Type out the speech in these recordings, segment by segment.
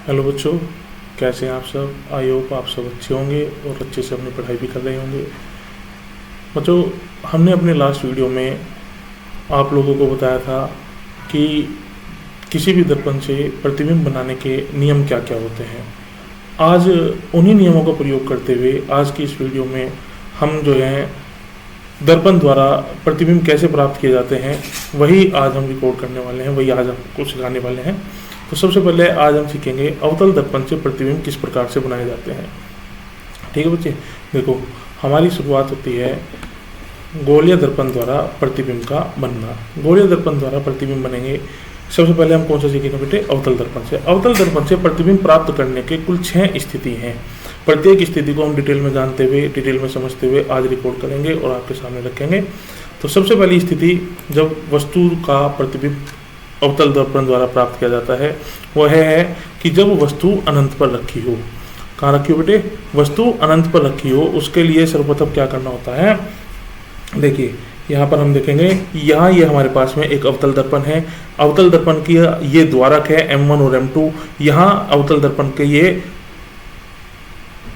Hello बच्चों, कैसे हैं आप सब। आई होप आप सब अच्छे होंगे और अच्छे से अपनी पढ़ाई भी कर रहे होंगे। बच्चों, हमने अपने लास्ट वीडियो में आप लोगों को बताया था कि किसी भी दर्पण से प्रतिबिंब बनाने के नियम क्या क्या होते हैं। आज उन्हीं नियमों का प्रयोग करते हुए आज की इस वीडियो में हम जो है दर्पण द्वारा प्रतिबिंब कैसे प्राप्त किए जाते हैं वही आज हम रिकॉर्ड करने वाले हैं, वही आज आपको सिखाने वाले हैं। तो सबसे पहले आज हम सीखेंगे अवतल दर्पण से प्रतिबिंब किस प्रकार से बनाए जाते हैं। ठीक है बच्चे, देखो हमारी शुरुआत होती है गोलीय दर्पण द्वारा प्रतिबिंब का बनना। गोलीय दर्पण द्वारा प्रतिबिंब बनेंगे। सबसे पहले हम कौन सा सीखेंगे बेटे, अवतल दर्पण से। अवतल दर्पण से प्रतिबिंब प्राप्त करने के कुल 6 स्थिति हैं। प्रत्येक स्थिति को हम डिटेल में जानते हुए, डिटेल में समझते हुए आज रिकॉर्ड करेंगे और आपके सामने रखेंगे। तो सबसे पहली स्थिति जब वस्तु का प्रतिबिंब अवतल दर्पण द्वारा प्राप्त किया जाता है वह है कि जब वस्तु अनंत पर रखी हो। कहाँ रखी हो बेटे, वस्तु अनंत पर रखी हो। उसके लिए सर्वप्रथम क्या करना होता है, देखिए यहाँ पर हम देखेंगे, यहाँ ये हमारे पास में एक अवतल दर्पण है। अवतल दर्पण की ये द्वारक है M1 और M2। यहाँ अवतल दर्पण के ये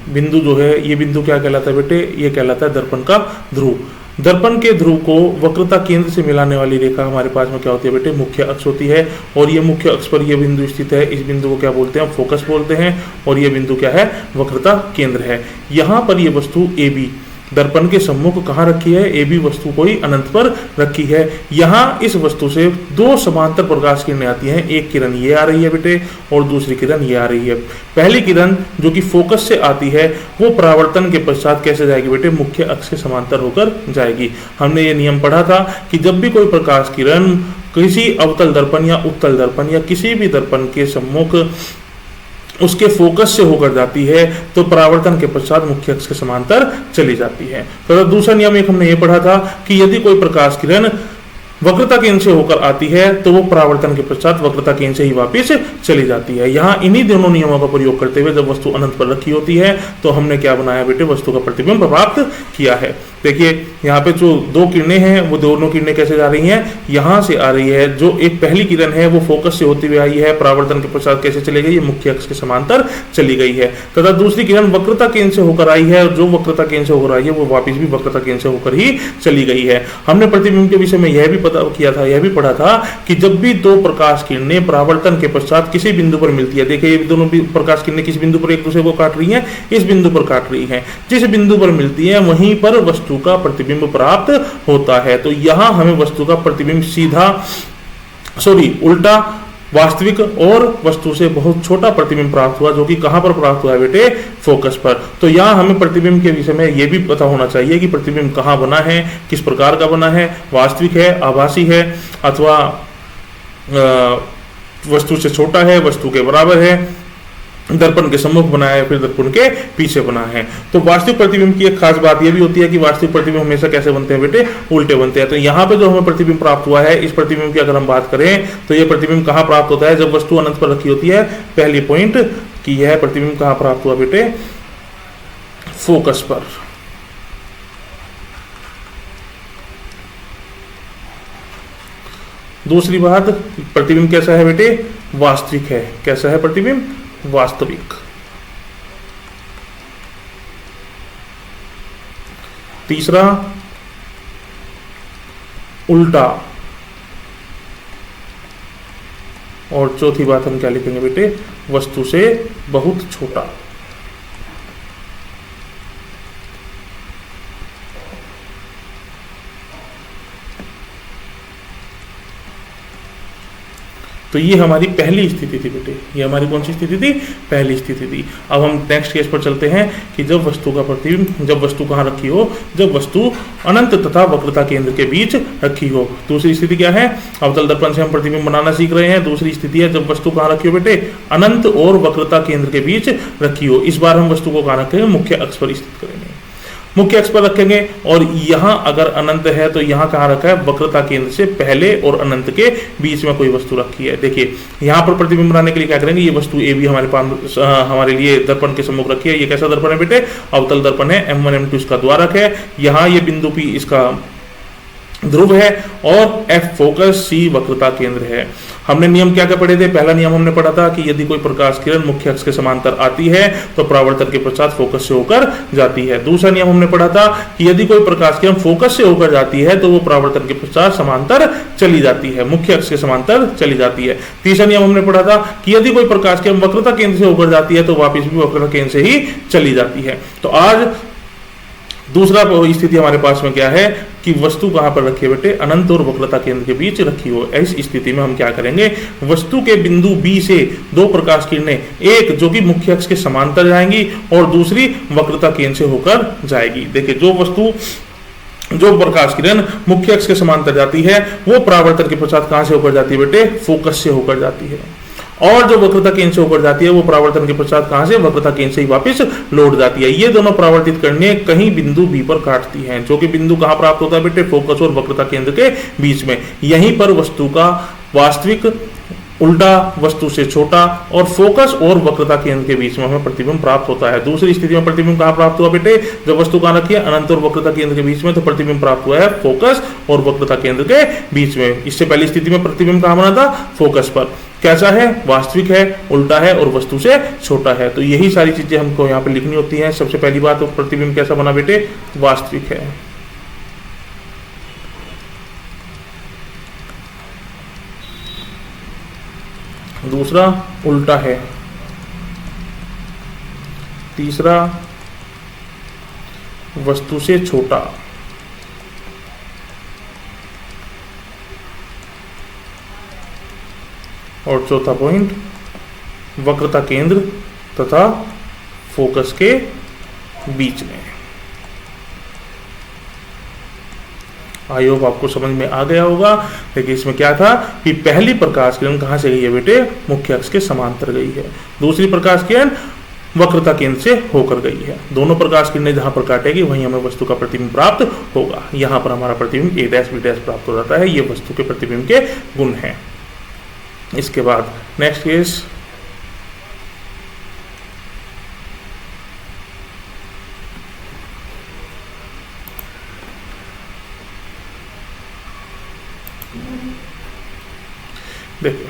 बिंदु जो है, ये बिंदु क्या कहलाता है बेटे, ये कहलाता है दर्पण का ध्रुव। दर्पण के ध्रुव को वक्रता केंद्र से मिलाने वाली रेखा हमारे पास में क्या होती है बेटे, मुख्य अक्ष होती है। और ये मुख्य अक्ष पर ये बिंदु स्थित है। इस बिंदु को क्या बोलते हैं, फोकस बोलते हैं। और ये बिंदु क्या है, वक्रता केंद्र है। यहाँ पर ये वस्तु AB दर्पण के सम्मुख कहाँ रखी है, AB वस्तु कोई अनंत पर रखी है। यहाँ इस वस्तु से 2 समांतर प्रकाश किरणें आती हैं। एक किरण ये आ रही है बेटे और दूसरी किरण ये आ रही है। पहली किरण जो कि फोकस से आती है वो परावर्तन के पश्चात कैसे जाएगी बेटे, मुख्य अक्ष के समांतर होकर जाएगी। हमने ये नियम पढ़ा था कि जब भी कोई प्रकाश किरण किसी अवतल दर्पण या उत्तल दर्पण या किसी भी दर्पण के सम्मुख उसके फोकस से होकर जाती है तो परावर्तन के पश्चात मुख्य अक्ष के समांतर चली जाती है। तो दूसरा नियम एक हमने ये पढ़ा था कि यदि कोई प्रकाश किरण वक्रता केंद्र से होकर आती है तो वो परावर्तन के पश्चात वक्रता केंद्र से ही वापस चली जाती है। यहाँ इन्हीं दोनों नियमों का प्रयोग करते हुए जब वस्तु अनंत पर रखी होती है तो हमने क्या बनाया बेटे, वस्तु का प्रतिबिंब प्राप्त किया है। देखिए यहाँ पे जो 2 किरणें हैं वो दोनों किरणें कैसे जा रही हैं, यहाँ से आ रही है। जो एक पहली किरण है वो फोकस से होती हुई आई है, परावर्तन के पश्चात कैसे चली गई, ये मुख्य अक्ष के समांतर चली गई है। तथा दूसरी किरण वक्रता केंद्र से होकर आई है और जो वक्रता केंद्र से होकर आई है वो वापिस भी वक्रता केंद्र से होकर ही चली गई है। हमने प्रतिबिंब के विषय में यह भी पता किया था, यह भी पढ़ा था कि जब भी 2 प्रकाश किरणें परावर्तन के पश्चात किसी बिंदु पर मिलती है, देखिए ये दोनों प्रकाश किरणें किस बिंदु पर एक दूसरे को काट रही हैं, इस बिंदु पर काट रही हैं। जिस बिंदु पर मिलती है वहीं पर वस्तु का प्रतिबिंब प्राप्त होता है। तो यहां हमें वस्तु का प्रतिबिंब उल्टा वास्तविक और वस्तु से बहुत छोटा प्रतिबिंब प्राप्त हुआ, जो कि कहां पर प्राप्त हुआ है बेटे, फोकस पर। तो यहां हमें प्रतिबिंब के विषय में यह भी पता होना चाहिए कि प्रतिबिंब कहां बना है, किस प्रकार का बना है, वास्तविक है, आभासी है अथवा वस्तु से छोटा है, वस्तु के बराबर है, दर्पण के सम्मुख बना है, फिर दर्पण के पीछे बना है। तो वास्तविक प्रतिबिंब की एक खास बात यह भी होती है कि वास्तविक प्रतिबिंब हमेशा कैसे बनते हैं बेटे, उल्टे बनते हैं। तो यहाँ पे जो हमें प्रतिबिंब प्राप्त हुआ है, इस प्रतिबिंब की अगर हम बात करें तो यह प्रतिबिंब कहाँ प्राप्त होता है, जब वस्तु अनंत पर रखी होती है। पहली पॉइंट कि यह प्रतिबिंब कहाँ प्राप्त हुआ बेटे, फोकस पर। दूसरी बात, प्रतिबिंब कैसा है बेटे, वास्तविक है। कैसा है प्रतिबिंब, वास्तविक। तीसरा, उल्टा। और चौथी बात हम क्या लिखेंगे बेटे, वस्तु से बहुत छोटा। तो ये हमारी पहली स्थिति थी बेटे, ये हमारी कौन सी स्थिति थी, पहली स्थिति थी। अब हम नेक्स्ट केस पर चलते हैं कि जब वस्तु का प्रतिबिंब, जब वस्तु कहाँ रखी हो, जब वस्तु अनंत तथा वक्रता केंद्र के बीच रखी हो। दूसरी स्थिति क्या है, अवतल दर्पण से हम प्रतिबिंब बनाना सीख रहे हैं। दूसरी स्थिति है जब वस्तु कहाँ रखी हो बेटे, अनंत और वक्रता केंद्र के बीच रखी हो। इस बार हम वस्तु को कहाँ रखेंगे, मुख्य अक्ष पर स्थित करेंगे, मुख्य अक्ष पर रखेंगे। और यहाँ अगर अनंत है तो यहाँ कहाँ रखा है, वक्रता केंद्र से पहले और अनंत के बीच में कोई वस्तु रखी है। देखिए यहाँ पर प्रतिबिंब बनाने के लिए क्या करेंगे, ये वस्तु AB हमारे पास हमारे लिए दर्पण के सम्मुख रखी है। ये कैसा दर्पण है बेटे, अवतल दर्पण है, M1 M2 इसका द्वारक है। यहाँ ये बिंदु P इसका ध्रुव है और एफ फोकस, सी वक्रता केंद्र है। हमने नियम क्या क्या पढ़े थे? पहला नियम हमने पढ़ा था कि यदि कोई प्रकाश किरण मुख्य अक्ष के समांतर आती है तो परावर्तन के पश्चात फोकस से होकर जाती है। दूसरा नियम हमने पढ़ा था कि यदि कोई प्रकाश किरण फोकस से होकर जाती है तो वो परावर्तन के पश्चात समांतर चली जाती है, मुख्य अक्ष के समांतर चली जाती है। तीसरा नियम हमने पढ़ा था कि यदि कोई प्रकाश किरण वक्रता केंद्र से होकर जाती है तो वापिस भी वक्रता केंद्र से ही चली जाती है। तो आज दूसरा स्थिति हमारे पास में क्या है कि वस्तु कहां पर रखी है बेटे? अनंत और वक्रता केंद्र के बीच रखी हो। इस स्थिति में हम क्या करेंगे? वस्तु के बिंदु बी से दो प्रकाश किरणें, एक जो कि मुख्य अक्ष के समांतर जाएंगी और दूसरी वक्रता केंद्र से होकर जाएगी। देखिए, जो प्रकाश किरण मुख्य अक्ष के समांतर जाती है वो परावर्तन के पश्चात कहां से होकर जाती है बेटे? फोकस से होकर जाती है। और जो वक्रता केंद्र से होकर जाती है वो परावर्तन के पश्चात कहां से? वक्रता केंद्र से ही वापस लौट जाती है। ये दोनों परावर्तित किरणें कहीं बिंदु बी पर काटती हैं, जो कि बिंदु कहां प्राप्त होता है बेटे? फोकस और वक्रता केंद्र के बीच में। यहीं पर वस्तु का वास्तविक उल्टा, वस्तु से छोटा और फोकस और वक्रता केंद्र के बीच में हमें प्रतिबिंब प्राप्त होता है। दूसरी स्थिति में प्रतिबिंब कहां प्राप्त हुआ बेटे? जब वस्तु कहां रखी है? अनंत और वक्रता केंद्र के बीच में, तो प्रतिबिंब प्राप्त हुआ है फोकस और वक्रता केंद्र के बीच में। इससे पहली स्थिति में प्रतिबिंब कहां बना था? फोकस पर। कैसा है? वास्तविक है, उल्टा है और वस्तु से छोटा है। तो यही सारी चीजें हमको यहाँ पे लिखनी होती हैं। सबसे पहली बात, तो प्रतिबिंब कैसा बना बेटे? वास्तविक है। दूसरा, उल्टा है। तीसरा, वस्तु से छोटा। और चौथा पॉइंट, वक्रता केंद्र तथा फोकस के बीच में। आई होप आपको समझ में आ गया होगा। देखिए, इसमें क्या था कि पहली प्रकाश किरण कहां से गई है बेटे? मुख्य अक्ष के समांतर गई है। दूसरी प्रकाश किरण वक्रता केंद्र से होकर गई है। दोनों प्रकाश किरणें जहां पर काटेगी वहीं हमें वस्तु का प्रतिबिंब प्राप्त होगा। यहां पर हमारा प्रतिबिंब A डैश B डैश प्राप्त हो जाता है। ये वस्तु के प्रतिबिंब के गुण हैं। इसके बाद नेक्स्ट केस, देखिए,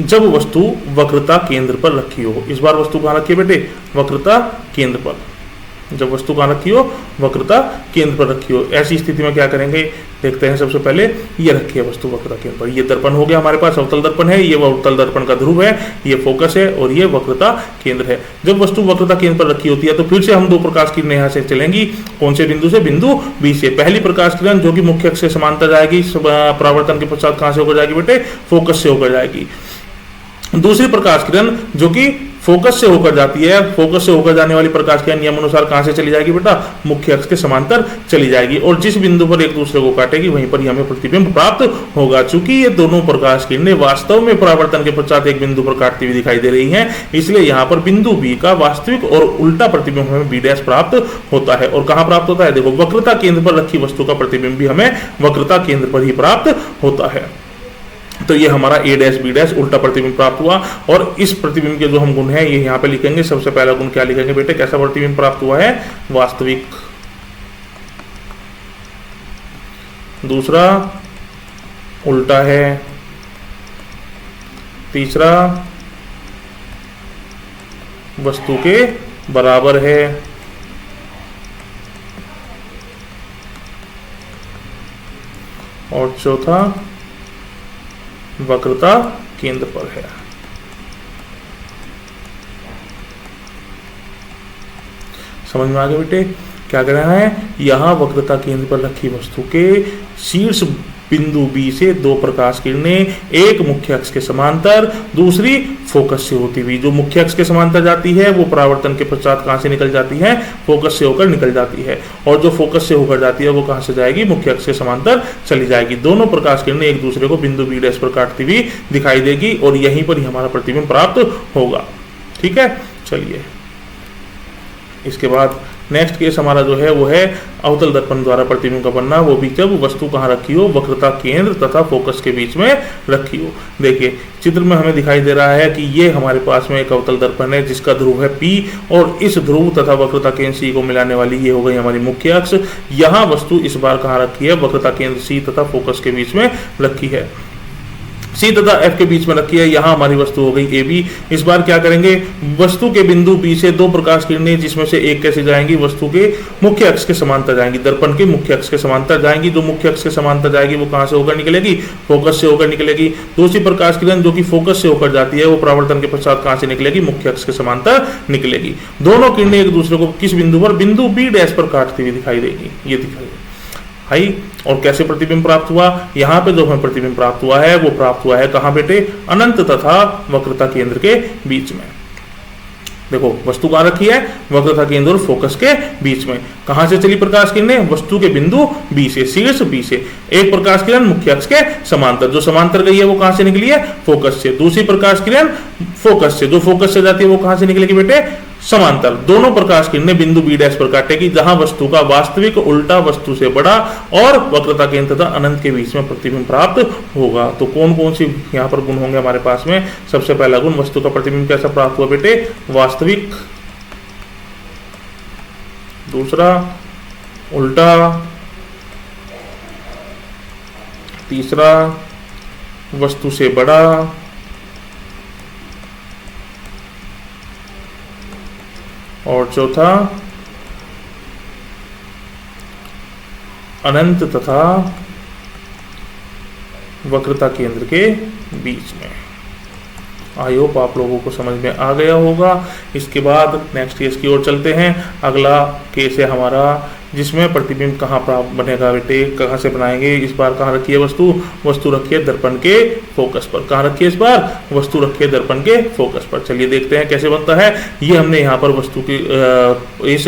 जब वस्तु वक्रता केंद्र पर रखी हो, इस बार वस्तु कहां रखी है बेटे? वक्रता केंद्र पर। जब वस्तु कहां रखी हो? वक्रता केंद्र पर रखी हो। ऐसी स्थिति में क्या करेंगे? देखते हैं। सबसे पहले ये रखी है वस्तु वक्रता केंद्र पर। ये दर्पण हो गया हमारे पास, अवतल दर्पण है। ये अवतल दर्पण का ध्रुव है, ये फोकस है और ये वक्रता केंद्र है। जब वस्तु वक्रता केंद्र पर रखी होती है तो फिर से हम दो प्रकाश किरणें यहाँ से चलेंगी। कौन से बिंदु से? बिंदु बी से। पहली प्रकाश किरण जो कि मुख्य अक्ष से समांतर जाएगी, परावर्तन के पश्चात कहां से होकर जाएगी बेटे? फोकस से होकर जाएगी। दूसरी प्रकाश किरण जो कि फोकस से होकर जाती है, फोकस से होकर जाने वाली प्रकाश किरण नियम अनुसार कहां से चली जाएगी बेटा? मुख्य अक्ष के समांतर चली जाएगी और जिस बिंदु पर एक दूसरे को काटेगी वहीं पर ही हमें प्रतिबिंब प्राप्त होगा। चूंकि ये दोनों प्रकाश किरणें वास्तव में परावर्तन के पश्चात एक बिंदु पर काटती हुई दिखाई दे रही हैं, इसलिए यहाँ पर बिंदु बी का वास्तविक और उल्टा प्रतिबिंब हमें B डैश प्राप्त होता है। और कहां प्राप्त होता है? देखो, वक्रता केंद्र पर रखी वस्तु का प्रतिबिंब भी हमें वक्रता केंद्र पर ही प्राप्त होता है। तो ये हमारा A डैश B डैश उल्टा प्रतिबिंब प्राप्त हुआ। और इस प्रतिबिंब के जो हम गुण हैं ये यहाँ पे लिखेंगे। सबसे पहला गुण क्या लिखेंगे बेटे? कैसा प्रतिबिंब प्राप्त हुआ है? वास्तविक। दूसरा, उल्टा है। तीसरा, वस्तु के बराबर है। और चौथा, वक्रता केंद्र पर है। समझ में आ गया बेटे? क्या करना है? यहां वक्रता केंद्र पर रखी वस्तु के शीर्ष बिंदु बी से दो प्रकाश किरणें, एक मुख्य अक्ष के समांतर, दूसरी फोकस से होती हुई। जो मुख्य अक्ष के समांतर जाती है वो परावर्तन के पश्चात कहां से निकल जाती है? फोकस से होकर निकल जाती है। और जो फोकस से होकर जाती है वो कहां से जाएगी? मुख्य अक्ष के समांतर चली जाएगी। दोनों प्रकाश किरणें एक दूसरे को बिंदु B डैश पर काटती हुई दिखाई देगी और यहीं पर ही हमारा प्रतिबिंब प्राप्त होगा। ठीक है, चलिए इसके बाद नेक्स्ट केस हमारा जो है वो है अवतल दर्पण द्वारा प्रतिबिंब का बनना, वो भी जब वस्तु कहाँ रखी हो, वक्रता केंद्र तथा फोकस के बीच में रखी हो। देखिए चित्र में हमें दिखाई दे रहा है कि ये हमारे पास में एक अवतल दर्पण है जिसका ध्रुव है P, और इस ध्रुव तथा वक्रता केंद्र C को मिलाने वाली ये हो गई हमारी मुख्य अक्ष। यहाँ वस्तु इस बार कहाँ रखी है, वक्रता केंद्र C तथा फोकस के बीच में रखी है, C तथा F के बीच में रखी है। यहाँ हमारी वस्तु हो गई AB। इस बार क्या करेंगे, वस्तु के बिंदु B से दो प्रकाश किरणें, जिसमें से एक कैसे जाएंगी, वस्तु के मुख्य अक्ष के समांतर जाएंगी, दर्पण के मुख्य अक्ष के समांतर जाएंगी। जो मुख्य अक्ष के समांतर जाएगी वो कहाँ से होकर निकलेगी, फोकस से होकर निकलेगी। दूसरी प्रकाश किरण जो कि फोकस से होकर जाती है वो परावर्तन के पश्चात कहाँ से निकलेगी, मुख्य अक्ष के समांतर निकलेगी। दोनों किरणें एक दूसरे को किस बिंदु पर, बिंदु B' पर काटती हुई दिखाई देगी, ये दिखाई हाई। और कैसे प्रतिबिंब प्राप्त हुआ, यहाँ पे जो हमें प्रतिबिंब प्राप्त हुआ है वो प्राप्त हुआ है कहाँ बेटे, अनंत तथा वक्रता केंद्र के बीच में। देखो वस्तु कहाँ रखी है, वक्रता केंद्र और फोकस के बीच में। कहाँ से चली प्रकाश किरणें, वस्तु के बिंदु B से, शीर्ष B से। एक प्रकाश किरण मुख्य अक्ष के समांतर, जो समांतर गई है वो कहाँ से निकली है, फोकस से। दूसरी प्रकाश किरण फोकस से, जो फोकस से जाती है वो कहाँ से निकलेगी बेटे, समांतर। दोनों प्रकाश किरणें बिंदु B' पर काटेगी, जहां वस्तु का वास्तविक उल्टा वस्तु से बड़ा और वक्रता केंद्र तथा अनंत के बीच में प्रतिबिंब प्राप्त होगा। तो कौन कौन सी यहाँ पर गुण होंगे हमारे पास में, सबसे पहला गुण, वस्तु का प्रतिबिंब कैसा प्राप्त हुआ बेटे, वास्तविक। दूसरा उल्टा। तीसरा वस्तु से बड़ा। और चौथा अनंत तथा वक्रता केंद्र के बीच में। आई होप आप लोगों को समझ में आ गया होगा। इसके बाद नेक्स्ट केस की ओर चलते हैं। अगला केस है हमारा जिसमें प्रतिबिंब कहाँ प्राप्त बनेगा बेटे, कहाँ से बनाएंगे। इस बार कहाँ रखी है वस्तु, वस्तु रखी है दर्पण के फोकस पर। कहाँ रखी है इस बार, वस्तु रखी है दर्पण के फोकस पर। चलिए देखते हैं कैसे बनता है। ये हमने यहाँ पर वस्तु की इस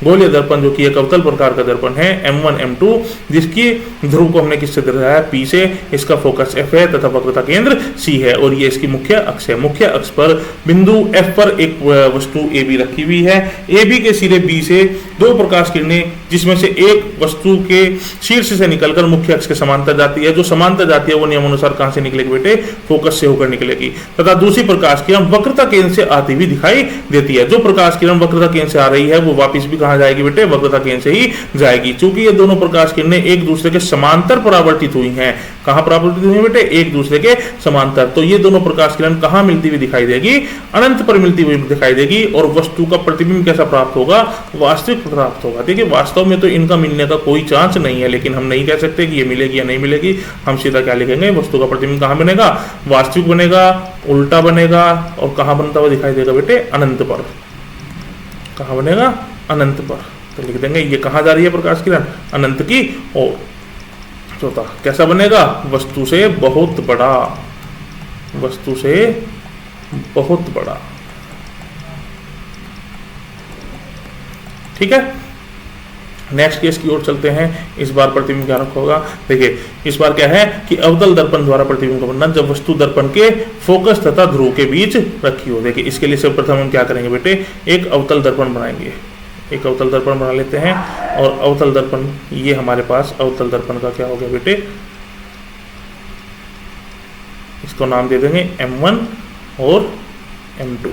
गोलीय दर्पण जो कि एक अवतल प्रकार का दर्पण है M1 M2, जिसकी ध्रुव को हमने किससे दर्शाया है, P से। इसका फोकस F है तथा वक्रता केंद्र C है, और ये इसकी मुख्य अक्ष है। मुख्य अक्ष पर बिंदु F पर एक वस्तु AB रखी हुई है। AB के सिरे B से दो प्रकाश किरणें, जिसमें से एक वस्तु के शीर्ष से निकलकर मुख्य अक्ष के समांतर जाती है। जो समांतर जाती है वो नियमानुसार कहां से निकलेगी बेटे, फोकस से होकर निकलेगी। तथा दूसरी प्रकाश किरण वक्रता केंद्र से आती हुई दिखाई देती है। जो प्रकाश किरण वक्रता केंद्र से आ रही है वो वापस भी कहां जाएगी बेटे, वक्रता केंद्र से ही जाएगी। चूंकि ये दोनों प्रकाश किरणें एक दूसरे के समांतर परावर्तित हुई हैं। कहां परावर्तित हुई है बेटे, एक दूसरे के समांतर। तो ये दोनों प्रकाश किरण कहां मिलती हुई दिखाई देगी, अनंत पर मिलती हुई दिखाई देगी। और वस्तु का प्रतिबिंब कैसा प्राप्त होगा, वास्तविक प्राप्त होगा। देखिए वास्तव में तो इनका मिलने का कोई चांस नहीं है, लेकिन हम नहीं कह सकते कि ये मिलेगी या नहीं मिलेगी। हम सीधा क्या लिखेंगे, वस्तु का प्रतिबिंब कहां बनेगा, वास्तविक बनेगा, उल्टा बनेगा, और कहां बनता हुआ दिखाई देगा बेटे, अनंत पर। कहां बनेगा, अनंत पर। तो लिख देंगे ये कहां जा रही है प्रकाश किरण, अनंत की ओर। चौथा कैसा बनेगा, वस्तु से बहुत बड़ा, वस्तु से बहुत बड़ा। ठीक है, नेक्स्ट केस की ओर चलते हैं। इस बार प्रतिबिंब क्या रखा होगा, देखिए इस बार क्या है कि अवतल दर्पण द्वारा प्रतिबिंब का बनना, जब वस्तु दर्पण के फोकस तथा ध्रुव के बीच रखी हो। देखिए इसके लिए सर्वप्रथम हम क्या करेंगे बेटे, एक अवतल दर्पण बनाएंगे। एक अवतल दर्पण बना लेते हैं, और अवतल दर्पण, ये हमारे पास अवतल दर्पण का क्या हो गया बेटे, इसको नाम दे देंगे M1 और M2।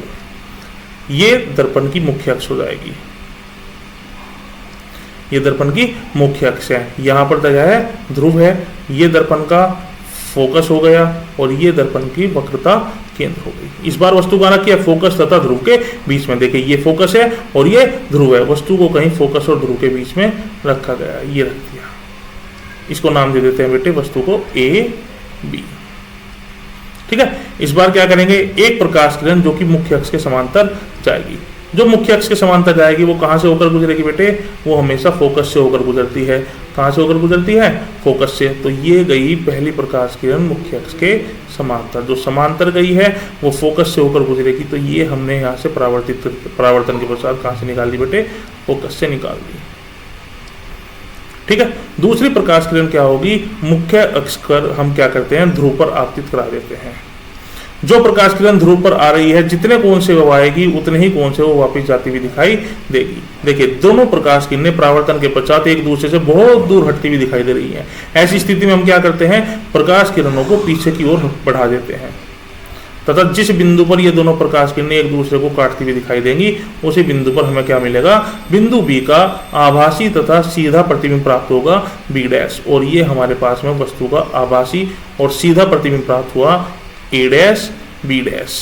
ये दर्पण की मुख्य अक्ष हो जाएगी। ये दर्पण की मुख्य अक्ष है। यहाँ पर क्या है, ध्रुव है। ये दर्पण का फोकस हो गया, और ये दर्पण की वक्रता केंद्र हो गई। इस बार वस्तु का रखी है फोकस तथा ध्रुव के बीच में। देखिए ये फोकस है और ये ध्रुव है। वस्तु को कहीं फोकस और ध्रुव के बीच में रखा गया, ये रख दिया। इसको नाम दे देते हैं बेटे वस्तु को AB। ठीक है, इस बार क्या करेंगे, एक प्रकाश किरण जो कि मुख्य अक्ष के समांतर जाएगी। जो मुख्य अक्ष के समांतर जाएगी वो कहां से होकर गुजरेगी बेटे, वो हमेशा फोकस से होकर गुजरती है। कहां से होकर गुजरती है, फोकस से। तो ये गई पहली प्रकाश किरण मुख्य अक्ष के समांतर। जो समांतर गई है वो फोकस से होकर गुजरेगी। तो ये हमने यहाँ से परावर्तन के पश्चात कहां से निकाल दी बेटे, फोकस से निकाल दी। ठीक है, दूसरी प्रकाश किरण क्या होगी, मुख्य अक्ष पर हम क्या करते हैं, ध्रुव पर आपतित करा देते हैं। जो प्रकाश किरण ध्रुव पर आ रही है, जितने कोण से वो आएगी उतने ही कोण से वो वापस जाती हुई दिखाई देगी। देखिए दोनों प्रकाश किरणें परावर्तन के पश्चात एक दूसरे से बहुत दूर हटती हुई दिखाई दे रही है। ऐसी स्थिति में हम क्या करते हैं, प्रकाश किरणों को पीछे की ओर बढ़ा देते हैं तथा जिस बिंदु पर ये दोनों प्रकाश किरणें एक दूसरे को काटती हुई दिखाई देंगी, उसी बिंदु पर हमें क्या मिलेगा, बिंदु बी का आभासी तथा सीधा प्रतिबिंब प्राप्त होगा बी डैश, और ये हमारे पास में वस्तु का आभासी और सीधा प्रतिबिंब प्राप्त हुआ ए डैश बी डैश।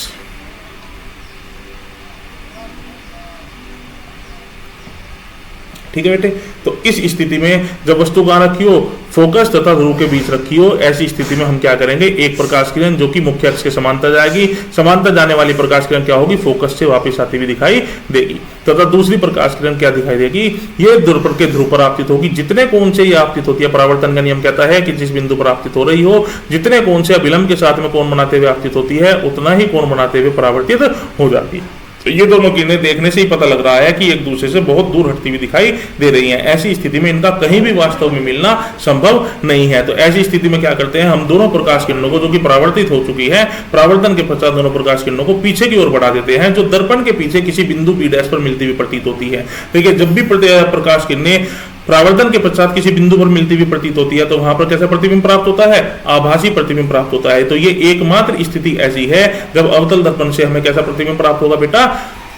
ठीक है बेटे, तो इस स्थिति में जब वस्तु कहाँ रखी हो, फोकस तथा ध्रुव के बीच रखी हो, ऐसी स्थिति में हम क्या करेंगे, एक प्रकाश किरण जो कि मुख्य अक्ष के समांतर जाएगी, समांतर जाने वाली प्रकाश किरण क्या होगी, फोकस से वापस आती हुई दिखाई देगी तथा दूसरी प्रकाश किरण क्या दिखाई देगी, ये दर्पण के ध्रुव पर आपतित होगी। जितने कोण से ये आपतित होती है, परावर्तन का नियम कहता है कि जिस बिंदु पर आपतित हो रही हो, जितने कोण से विलंब के साथ में कोण बनाते हुए आपतित होती है, उतना ही कोण बनाते हुए परावर्तित हो जाती है। तो ये दोनों किरणें देखने से ही पता लग रहा है कि एक दूसरे से बहुत दूर हटती हुई दिखाई दे रही हैं। ऐसी स्थिति में इनका कहीं भी वास्तव में मिलना संभव नहीं है। तो ऐसी स्थिति में क्या करते हैं, हम दोनों प्रकाश किरणों को जो कि परावर्तित हो चुकी है, परावर्तन के पश्चात दोनों प्रकाश किरणों को पीछे की ओर बढ़ा देते हैं, जो दर्पण के पीछे किसी बिंदु बी डैश पर मिलती हुई प्रतीत होती है। देखिए जब भी प्रकाश किरणें परावर्तन के पश्चात किसी बिंदु पर मिलती हुई प्रतीत होती है, तो वहां पर कैसा प्रतिबिंब प्राप्त होता है, आभासी प्रतिबिंब प्राप्त होता है। तो ये एकमात्र स्थिति ऐसी है जब अवतल दर्पण से हमें कैसा प्रतिबिंब प्राप्त होगा बेटा,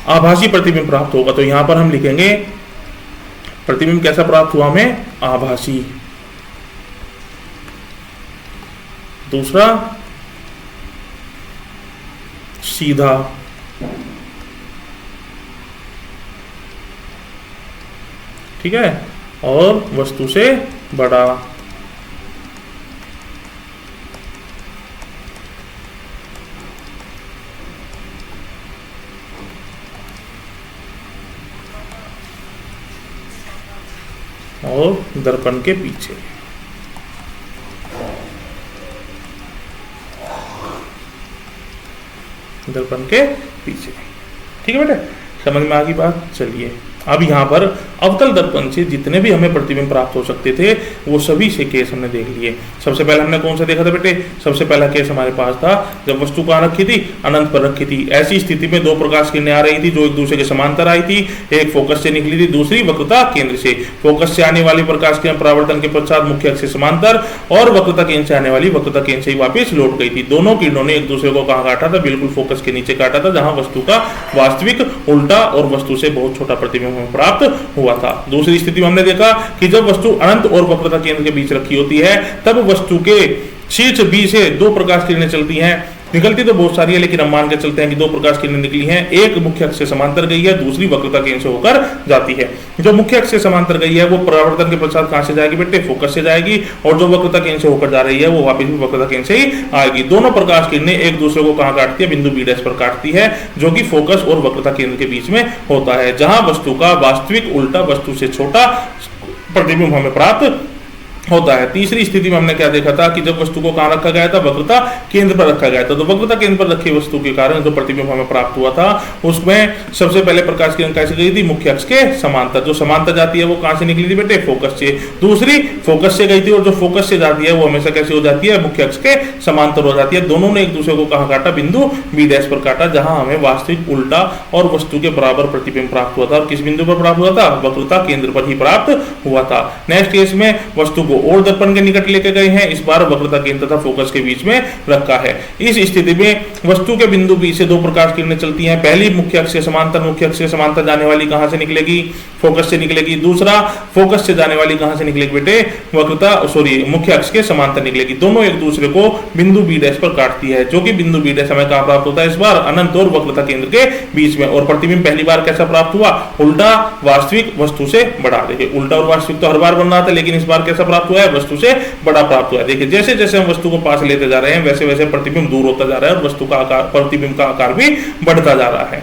आभासी प्रतिबिंब प्राप्त होगा। तो यहां पर हम लिखेंगे प्रतिबिंब कैसा प्राप्त हुआ हमें, आभासी। दूसरा सीधा, ठीक है, और वस्तु से बड़ा। और दर्पण के पीछे। दर्पण के पीछे, ठीक है बेटा, समझ में आ गई बात। चलिए अब यहाँ पर अवतल दर्पण से जितने भी हमें प्रतिबिंब प्राप्त हो सकते थे, वो सभी से केस हमने देख लिए। सबसे पहले हमने कौन सा देखा था बेटे, सबसे पहला केस हमारे पास था जब वस्तु कहाँ रखी थी, अनंत पर रखी थी। ऐसी स्थिति में दो प्रकाश किरणें आ रही थी जो एक दूसरे के समांतर आई थी, एक फोकस से निकली थी, दूसरी वक्रता केंद्र से। फोकस से आने वाली प्रकाश किरण परावर्तन के पश्चात मुख्य अक्ष से समांतर और वक्रता केंद्र से आने वाली वक्रता केंद्र से ही वापिस लौट गई थी। दोनों किरणों ने एक दूसरे को कहाँ काटा था, बिल्कुल फोकस के नीचे काटा था, जहां वस्तु का वास्तविक उल्टा और वस्तु से बहुत छोटा प्रतिबिंब प्राप्त हुआ था। दूसरी स्थिति में हमने देखा कि जब वस्तु अनंत और वक्रता केंद्र के बीच रखी होती है, तब वस्तु के शीर्ष बी से दो प्रकाश किरणें चलती हैं। निकलती तो बहुत सारी है, लेकिन हम मान के चलते हैं कि दो प्रकाश किरणें निकली हैं। एक मुख्य अक्ष से समांतर गई है, दूसरी वक्रता केंद्र से होकर जाती है। जो मुख्य अक्ष से समांतर गई है वो परावर्तन के पश्चात कहां से जाएगी बेटे, फोकस से जाएगी, और जो वक्रता केंद्र से होकर जा रही है वो वापस भी वक्रता केंद्र से ही आएगी। दोनों प्रकाश किरणें एक दूसरे को कहां काटती है, बिंदु बी डैश पर काटती है, जो कि फोकस और वक्रता केंद्र के बीच में होता है, जहां वस्तु का वास्तविक उल्टा वस्तु से छोटा प्रतिबिंब हमें प्राप्त होता है। तीसरी स्थिति में हमने क्या देखा था कि जब वस्तु को कहां रखा गया था, वक्रता केंद्र पर रखा गया था। तो वक्रता केंद्र पर रखी वस्तु के कारण जो प्रतिबिंब हमें प्राप्त हुआ था, उसमें सबसे पहले प्रकाश किरण कैसे गई थी, मुख्य अक्ष के समांतर। जो समांतर जाती है वो कहां से निकली थी बेटे, फोकस से। दूसरी फोकस से गई थी, और जो फोकस से जाती है वो हमेशा कैसे हो जाती है, मुख्य अक्ष के समांतर हो जाती है। दोनों ने एक दूसरे को कहां काटा, बिंदु बी डैश पर काटा, जहां हमें वास्तविक उल्टा और वस्तु के बराबर प्रतिबिंब प्राप्त हुआ था। और किस बिंदु पर प्राप्त हुआ था, वक्रता केंद्र पर ही प्राप्त हुआ था। नेक्स्ट केस में वस्तु को और दर्पण के निकट लेके गए हैं, इस बार वक्रता केंद्र तथा फोकस के बीच में रखा है। इस स्थिति में वस्तु के बिंदु बी से दो प्रकाश किरणें चलती हैं। पहली मुख्य अक्ष से समांतर, मुख्य अक्ष से समांतर जाने वाली कहां से निकलेगी, फोकस से निकलेगी। दूसरा फोकस से जाने वाली कहां से निकलेगी बेटे, मुख्य अक्ष के समांतर निकलेगी। दोनों एक दूसरे को बिंदु बी डैश पर काटती है, जो कि बिंदु बी डैश हमें कहां प्राप्त होता है, इस बार अनंत और वक्रता केंद्र के बीच में। और प्रतिबिंब पहली बार कैसा प्राप्त हुआ, उल्टा वास्तविक वस्तु से बड़ा। देखिए उल्टा और वास्तविक तो हर बार बन रहा था, लेकिन इस बार कैसा प्राप्त हुआ है, वस्तु से बड़ा प्राप्त हुआ है। देखिए जैसे जैसे हम वस्तु को पास लेते जा रहे हैं, वैसे वैसे प्रतिबिंब दूर होता जा रहा है और वस्तु का आकार, प्रतिबिंब का आकार भी बढ़ता जा रहा है।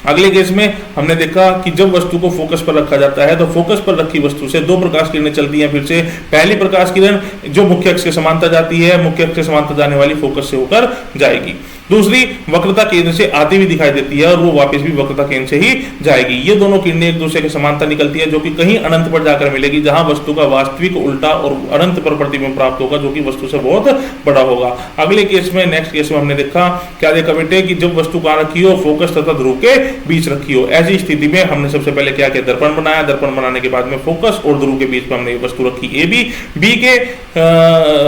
अगले केस में हमने देखा कि जब वस्तु को फोकस पर रखा जाता है, तो फोकस पर रखी वस्तु से दो प्रकाश किरणें चलती हैं। फिर से पहली प्रकाश किरण जो मुख्य अक्ष के समांतर जाती है, मुख्य अक्ष के समांतर जाने वाली फोकस से होकर जाएगी। दूसरी वक्रता केंद्र से आती हुई दिखाई देती है और वो वापस भी वक्रता केंद्र से ही जाएगी। ये दोनों किरणें एक दूसरे के समांतर निकलती है, जो कि कहीं अनंत पर जाकर मिलेगी, जहां वस्तु का वास्तविक उल्टा और अनंत पर प्रतिबिंब प्राप्त होगा, जो कि वस्तु से बहुत बड़ा होगा। अगले केस में, नेक्स्ट केस में हमने देखा, क्या देखा बेटे, कि जब वस्तु कहां रखी हो, फोकस तथा ध्रुव के बीच रखी हो। ऐसी स्थिति में हमने सबसे पहले क्या किया, दर्पण बनाया। दर्पण बनाने के बाद में फोकस और ध्रुव के बीच में हमने वस्तु रखी ए बी के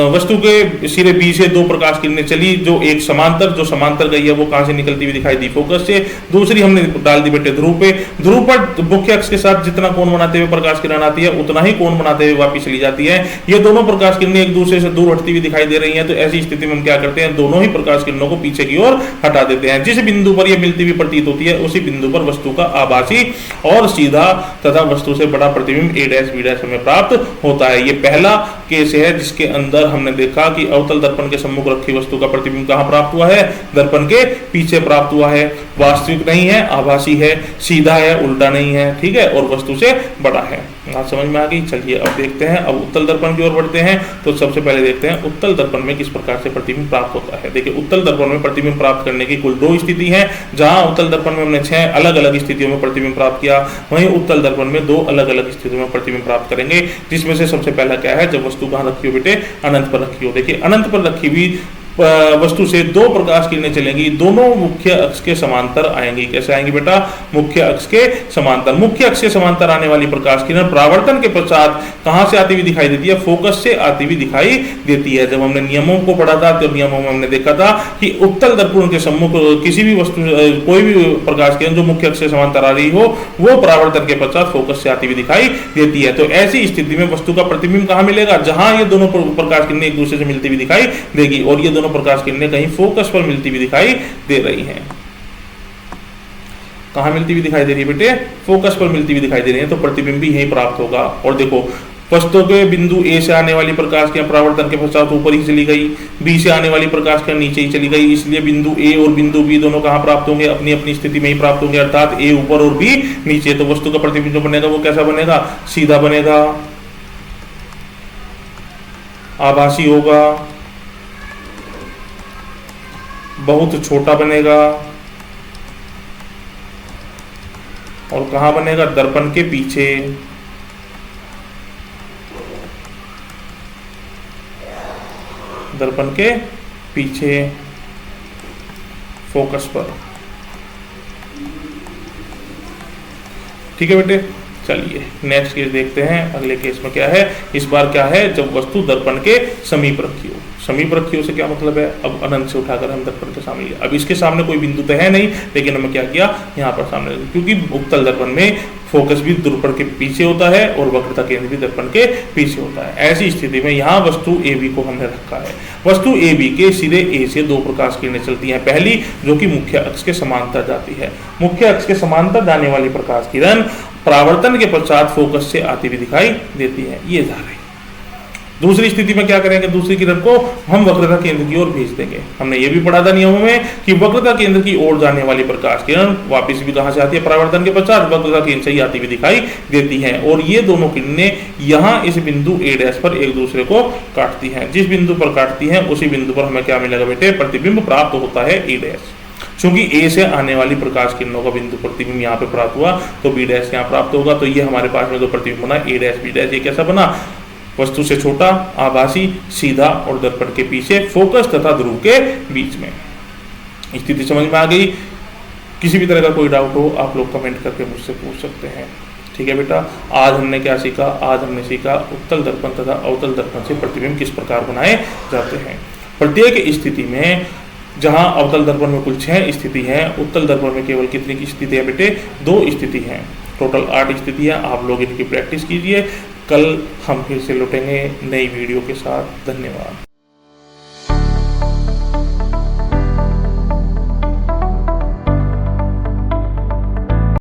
वस्तु के सिरे बी से दो प्रकाश किरणें चली, जो एक समांतर गई है, वो कहां से निकलती हुई दिखाई दी, फोकस से। दूसरी हमने डाल दी बेटे ध्रुव पे। ध्रुव पर मुख्य अक्ष के साथ जितना कोण बनाते हुए प्रकाश किरण आती है, उतना ही कोण बनाते हुए वापस चली जाती है। ये दोनों प्रकाश किरणें एक दूसरे से दूर हटती हुई दिखाई दे रही हैं, तो ऐसी स्थिति में हम क्या करते हैं, दोनों ही प्रकाश किरणों को पीछे की ओर हटा देते हैं। जिस बिंदु पर यह मिलती हुई प्रतीत होती है, उसी बिंदु पर वस्तु का आभासी और सीधा तथा वस्तु से बड़ा प्रतिबिंब a' b' हमें प्राप्त होता है। ये पहला केस है जिसके अंदर हमने देखा कि अवतल दर्पण के सम्मुख रखी वस्तु का प्रतिबिंब कहां प्राप्त हुआ है, दर्पण के पीछे प्राप्त हुआ है। वास्तविक नहीं है, आभासी है, सीधा है, उल्टा नहीं है, ठीक है, और वस्तु से बड़ा है। बात समझ में आ गई। चलिए अब देखते हैं, अब उत्तल दर्पण की ओर बढ़ते हैं। तो सबसे पहले देखते हैं उत्तल दर्पण में किस प्रकार से प्रतिबिंब प्राप्त होता है। देखिए, उत्तल दर्पण में प्रतिबिंब प्राप्त करने की कुल 2 स्थिति है। जहां उत्तल दर्पण में हमने 6 अलग अलग स्थितियों में प्रतिबिंब प्राप्त किया, वहीं उत्तल दर्पण में 2 अलग अलग स्थितियों में प्रतिबिंब प्राप्त करेंगे। जिसमें से सबसे पहला क्या है, जब वस्तु कहां रखी हो बेटे, अनंत पर रखी हो। देखिए, अनंत पर रखी हुई वस्तु से 2 प्रकाश किरणें चलेंगी, दोनों मुख्य अक्ष के समांतर आएंगी। कैसे आएंगी बेटा, मुख्य अक्ष के समांतर। मुख्य अक्ष के समांतर आने वाली प्रकाश किरण परावर्तन के पश्चात कहां से आती हुई दिखाई देती है, फोकस से आती हुई दिखाई देती है। जब हमने नियमों को पढ़ा था, तो नियमों में हमने देखा था कि उत्तल दर्पण के सम्मुख किसी भी वस्तु, कोई भी प्रकाश किरण जो मुख्य अक्ष से समांतर आ रही हो, वो परावर्तन के पश्चात फोकस से आती हुई दिखाई देती है। तो ऐसी स्थिति में वस्तु का प्रतिबिंब कहां मिलेगा, जहां ये दोनों प्रकाश किरणें एक दूसरे से मिलती हुई दिखाई देगी, और ये दोनों प्रकाश किरणें कहीं फोकस पर मिलती हुई दिखाई दे रही हैं। कहां मिलती हुई दिखाई दे रही है बेटे, फोकस पर मिलती हुई दिखाई दे रही है, तो प्रतिबिंब भी यहीं प्राप्त होगा। और देखो, वस्तु के बिंदु ए से आने वाली प्रकाश किरण परावर्तन के पश्चात ऊपर ही चली गई, बी से आने वाली प्रकाश किरण नीचे ही चली गई, इसलिए बिंदु ए और बिंदु बी दोनों कहां प्राप्त होंगे, अपनी अपनी स्थिति में ही प्राप्त होंगे, अर्थात ए ऊपर और बी नीचे। तो वस्तु का प्रतिबिंब जो बनेगा वो कैसा बनेगा, सीधा बनेगा, आभासी होगा, बहुत छोटा बनेगा, और कहां बनेगा, दर्पण के पीछे। दर्पण के पीछे, फोकस पर। ठीक है बेटे, चलिए नेक्स्ट केस देखते हैं। अगले केस में क्या है, इस बार क्या है, जब वस्तु दर्पण के समीप रखी हो। समीप रखी हो से क्या मतलब है, अब अनंत से उठाकर हम दर्पण के सामने, अब इसके सामने कोई बिंदु तो है नहीं, लेकिन हमें क्या किया, यहाँ पर सामने, क्योंकि उत्तल दर्पण में फोकस भी दर्पण के पीछे होता है और वक्रता केंद्र भी दर्पण के पीछे होता है। ऐसी स्थिति में यहाँ वस्तु ए बी को हमने रखा है। वस्तु ए बी के सिरे ए से 2 प्रकाश किरणें चलती हैं। पहली जो कि मुख्य अक्ष के समांतर जाती है, मुख्य अक्ष के समांतर जाने वाली प्रकाश किरण परावर्तन के पश्चात फोकस से आती हुई दिखाई देती है, ये जा रही। दूसरी स्थिति में क्या करेंगे, दूसरी किरण को हम वक्रता केंद्र की ओर भेज देंगे। हमने ये भी पढ़ा था नियमों में कि वक्रता केंद्र की ओर जाने वाली प्रकाश किरण वापस भी कहां से आती है, परावर्तन के पश्चात वक्रता केंद्र से ही आती हुई दिखाई देती है। और ये दोनों किरणें यहाँ इस बिंदु a' पर एक दूसरे को काटती हैं। जिस बिंदु पर काटती हैं उसी बिंदु पर हमें क्या मिलेगा बेटे, प्रतिबिंब प्राप्त होता है a'। चूंकि ए से आने वाली प्रकाश किरणों का बिंदु प्रतिबिंब यहाँ पे प्राप्त हुआ, तो b' यहाँ प्राप्त होगा। तो ये हमारे पास में जो प्रतिबिंब बना a' b', ये कैसा बना, वस्तु से छोटा, आभासी, सीधा और दर्पण के पीछे, फोकस तथा ध्रुव के बीच में। स्थिति समझ में आ गई। किसी भी तरह का कोई डाउट हो आप लोग कमेंट करके मुझसे पूछ सकते हैं। ठीक है बेटा, आज हमने क्या सीखा, आज हमने सीखा उत्तल दर्पण तथा अवतल दर्पण से प्रतिबिंब किस प्रकार बनाए जाते हैं। प्रत्येक स्थिति में, जहां अवतल दर्पण में कुल 6 स्थिति हैं, उत्तल दर्पण में केवल कितनी की स्थिति है बेटे, 2 स्थिति हैं। टोटल 8 स्थिति है। आप लोग इनकी प्रैक्टिस कीजिए। कल हम फिर से लौटेंगे नई वीडियो के साथ। धन्यवाद।